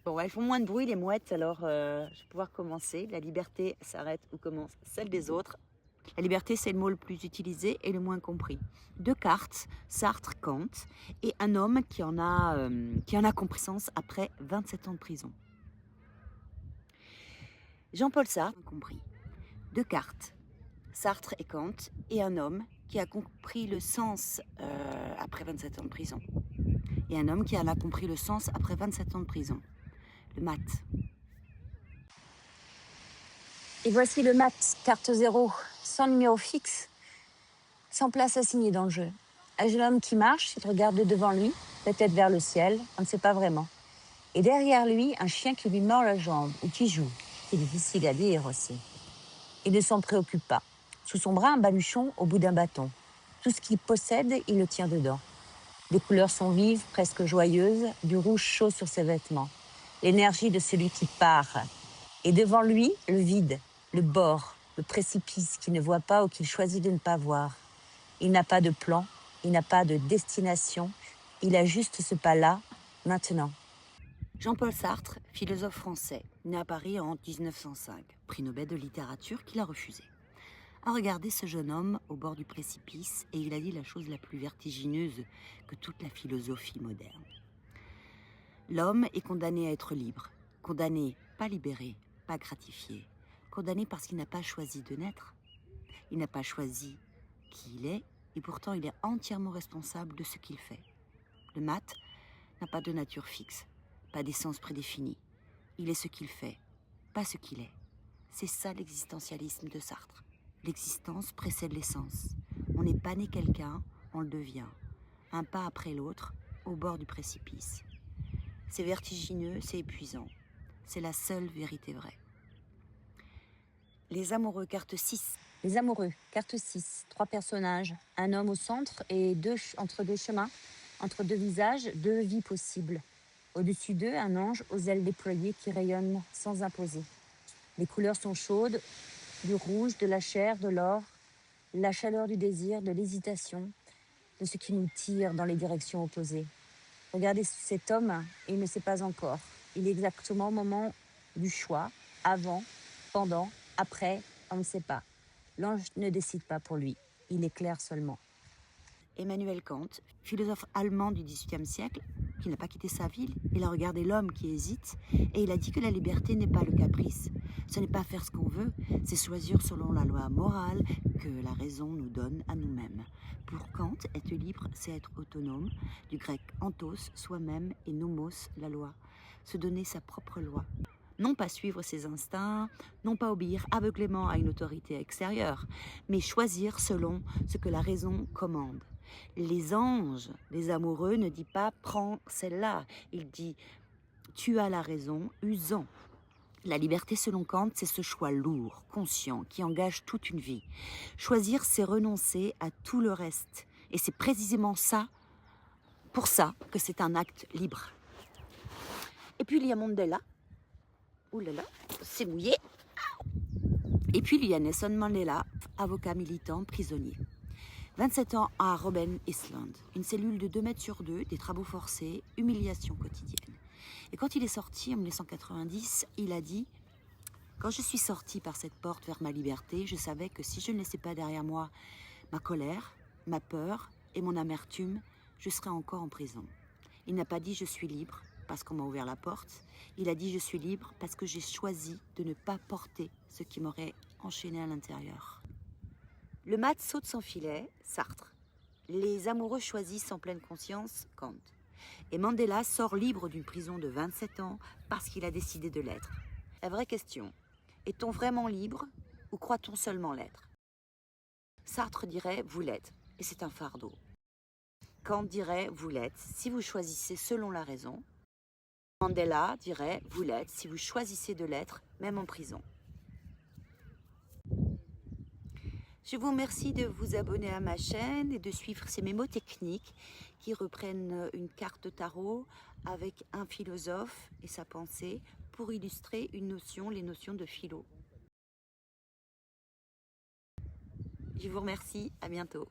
Bon, elles font moins de bruit les mouettes, alors je vais pouvoir commencer. La liberté s'arrête où commence celle des autres. La liberté, c'est le mot le plus utilisé et le moins compris. Deux cartes, Sartre, Kant, et un homme qui en a compris sens après 27 ans de prison. Jean-Paul Sartre a compris. Deux cartes, Sartre et Kant, et un homme qui a compris le sens après 27 ans de prison. Et un homme qui en a compris le sens après 27 ans de prison. Le maths. Et voici le mat, carte 0, sans numéro fixe, sans place assignée dans le jeu. Un jeune homme qui marche, il regarde devant lui, la tête vers le ciel, on ne sait pas vraiment. Et derrière lui, un chien qui lui mord la jambe, ou qui joue. C'est difficile à dire aussi. Il ne s'en préoccupe pas. Sous son bras, un baluchon au bout d'un bâton. Tout ce qu'il possède, il le tient dedans. Les couleurs sont vives, presque joyeuses, du rouge chaud sur ses vêtements. L'énergie de celui qui part. Et devant lui, le vide, le bord, le précipice qu'il ne voit pas ou qu'il choisit de ne pas voir. Il n'a pas de plan, il n'a pas de destination, il a juste ce pas-là, maintenant. Jean-Paul Sartre, philosophe français, né à Paris en 1905, prix Nobel de littérature qu'il a refusé, a regardé ce jeune homme au bord du précipice et il a dit la chose la plus vertigineuse que toute la philosophie moderne. L'homme est condamné à être libre, condamné, pas libéré, pas gratifié, condamné parce qu'il n'a pas choisi de naître. Il n'a pas choisi qui il est et pourtant il est entièrement responsable de ce qu'il fait. Le maths n'a pas de nature fixe, pas d'essence prédéfinie. Il est ce qu'il fait, pas ce qu'il est. C'est ça l'existentialisme de Sartre. L'existence précède l'essence. On n'est pas né quelqu'un, on le devient. Un pas après l'autre, au bord du précipice. C'est vertigineux, c'est épuisant. C'est la seule vérité vraie. Les amoureux, carte 6. Les amoureux, carte 6, 3 personnages, un homme au centre et entre deux chemins, entre deux visages, deux vies possibles. Au-dessus d'eux, un ange aux ailes déployées qui rayonne sans imposer. Les couleurs sont chaudes, du rouge, de la chair, de l'or, la chaleur du désir, de l'hésitation, de ce qui nous tire dans les directions opposées. Regardez cet homme, il ne sait pas encore. Il est exactement au moment du choix, avant, pendant, après, on ne sait pas. L'ange ne décide pas pour lui, il éclaire seulement. Emmanuel Kant, philosophe allemand du XVIIIe siècle, qui n'a pas quitté sa ville, il a regardé l'homme qui hésite et il a dit que la liberté n'est pas le caprice. Ce n'est pas faire ce qu'on veut, c'est choisir selon la loi morale que la raison nous donne à nous-mêmes. Pour Kant, être libre, c'est être autonome, du grec anthos, soi-même, et nomos, la loi. Se donner sa propre loi. Non pas suivre ses instincts, non pas obéir aveuglément à une autorité extérieure, mais choisir selon ce que la raison commande. Les anges, les amoureux, ne disent pas « prends celle-là », il dit « tu as la raison, use-en ». La liberté selon Kant, c'est ce choix lourd, conscient, qui engage toute une vie. Choisir, c'est renoncer à tout le reste. Et c'est précisément ça, pour ça, que c'est un acte libre. Et puis il y a Mandela. Ouh là là, c'est mouillé. Et puis il y a Nelson Mandela, avocat militant, prisonnier. 27 ans à Robben Island, une cellule de 2 mètres sur 2, des travaux forcés, humiliation quotidienne. Et quand il est sorti en 1990, il a dit « Quand je suis sorti par cette porte vers ma liberté, je savais que si je ne laissais pas derrière moi ma colère, ma peur et mon amertume, je serais encore en prison. » Il n'a pas dit « Je suis libre » parce qu'on m'a ouvert la porte. Il a dit « Je suis libre » parce que j'ai choisi de ne pas porter ce qui m'aurait enchaîné à l'intérieur. Le maths saute sans filet, Sartre. Les amoureux choisissent en pleine conscience, Kant. Et Mandela sort libre d'une prison de 27 ans parce qu'il a décidé de l'être. La vraie question, est-on vraiment libre ou croit-on seulement l'être? Sartre dirait « vous l'êtes » et c'est un fardeau. Kant dirait « vous l'êtes si vous choisissez selon la raison ». Mandela dirait « vous l'êtes si vous choisissez de l'être, même en prison ». Je vous remercie de vous abonner à ma chaîne et de suivre ces mémos techniques qui reprennent une carte tarot avec un philosophe et sa pensée pour illustrer une notion, les notions de philo. Je vous remercie, à bientôt.